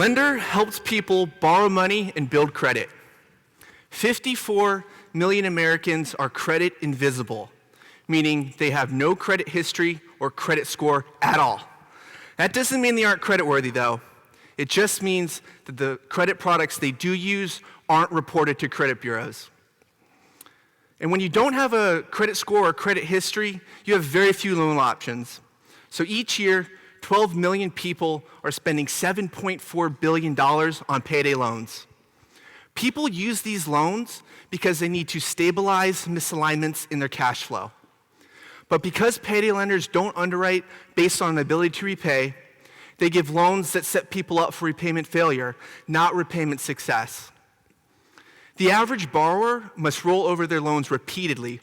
Lendr helps people borrow money and build credit. 54 million Americans are credit invisible, meaning they have no credit history or credit score at all. That doesn't mean they aren't creditworthy, though. It just means that the credit products they do use aren't reported to credit bureaus. And when you don't have a credit score or credit history, you have very few loan options. So each year, 12 million people are spending $7.4 billion on payday loans. People use these loans because they need to stabilize misalignments in their cash flow. But because payday lenders don't underwrite based on an ability to repay, they give loans that set people up for repayment failure, not repayment success. The average borrower must roll over their loans repeatedly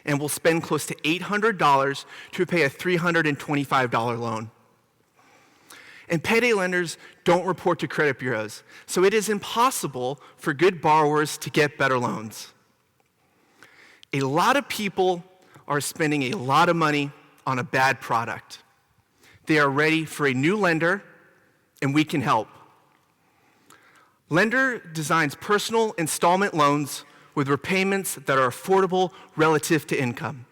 and will spend close to $800 to repay a $325 loan. And payday lenders don't report to credit bureaus, so it is impossible for good borrowers to get better loans. A lot of people are spending a lot of money on a bad product. They are ready for a new lender, and we can help. Lendr designs personal installment loans with repayments that are affordable relative to income.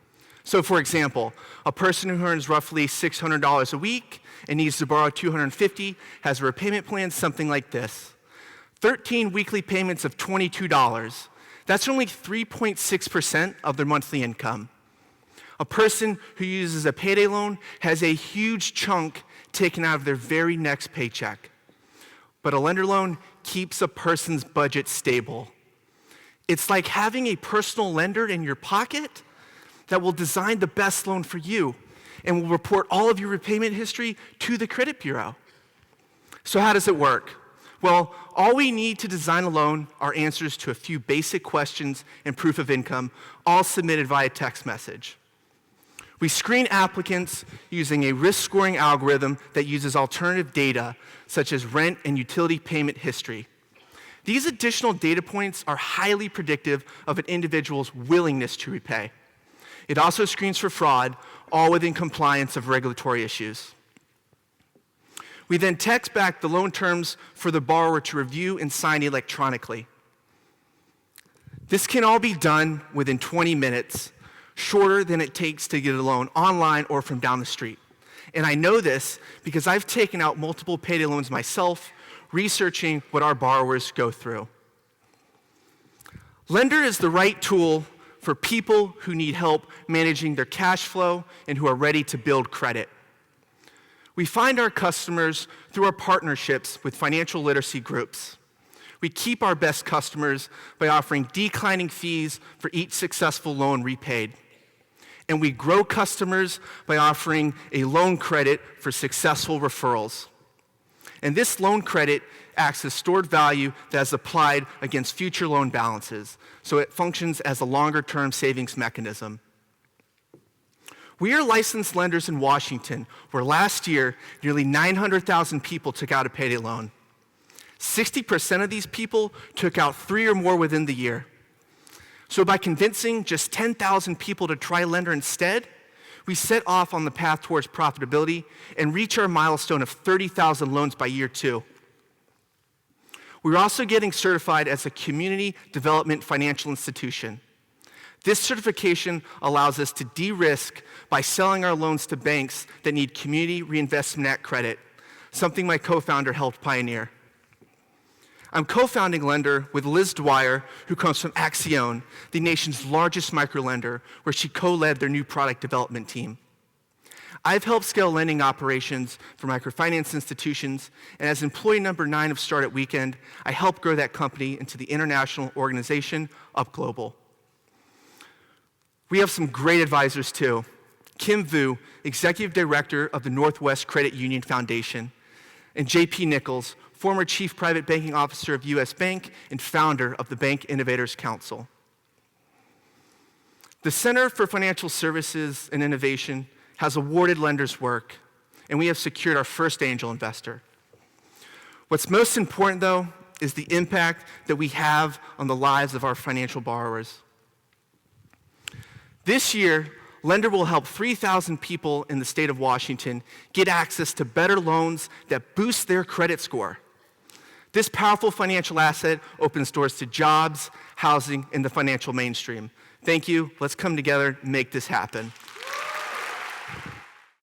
So for example, a person who earns roughly $600 a week and needs to borrow $250 has a repayment plan something like this. 13 weekly payments of $22. That's only 3.6% of their monthly income. A person who uses a payday loan has a huge chunk taken out of their very next paycheck. But a Lendr loan keeps a person's budget stable. It's like having a personal lender in your pocket that will design the best loan for you and will report all of your repayment history to the credit bureau. So how does it work? Well, all we need to design a loan are answers to a few basic questions and proof of income, all submitted via text message. We screen applicants using a risk scoring algorithm that uses alternative data, such as rent and utility payment history. These additional data points are highly predictive of an individual's willingness to repay. It also screens for fraud, all within compliance of regulatory issues. We then text back the loan terms for the borrower to review and sign electronically. This can all be done within 20 minutes, shorter than it takes to get a loan online or from down the street. And I know this because I've taken out multiple payday loans myself, researching what our borrowers go through. Lendr is the right tool for people who need help managing their cash flow and who are ready to build credit. We find our customers through our partnerships with financial literacy groups. We keep our best customers by offering declining fees for each successful loan repaid. And we grow customers by offering a loan credit for successful referrals. And this loan credit acts as stored value that is applied against future loan balances, so it functions as a longer-term savings mechanism. We are licensed lenders in Washington, where last year, nearly 900,000 people took out a payday loan. 60% of these people took out 3 or more within the year. So by convincing just 10,000 people to try Lendr instead, we set off on the path towards profitability and reach our milestone of 30,000 loans by year 2. We're also getting certified as a community development financial institution. This certification allows us to de-risk by selling our loans to banks that need Community Reinvestment Act credit, something my co-founder helped pioneer. I'm co-founding Lendr with Liz Dwyer, who comes from Axion, the nation's largest microlender, where she co-led their new product development team. I've helped scale lending operations for microfinance institutions, and as employee number 9 of Startup Weekend, I helped grow that company into the international organization Up Global. We have some great advisors too. Kim Vu, Executive Director of the Northwest Credit Union Foundation, and JP Nichols, former Chief Private Banking Officer of US Bank and founder of the Bank Innovators Council. The Center for Financial Services and Innovation has awarded Lendr's work, and we have secured our first angel investor. What's most important, though, is the impact that we have on the lives of our financial borrowers. This year, Lendr will help 3,000 people in the state of Washington get access to better loans that boost their credit score. This powerful financial asset opens doors to jobs, housing, and the financial mainstream. Thank you. Let's come together and make this happen.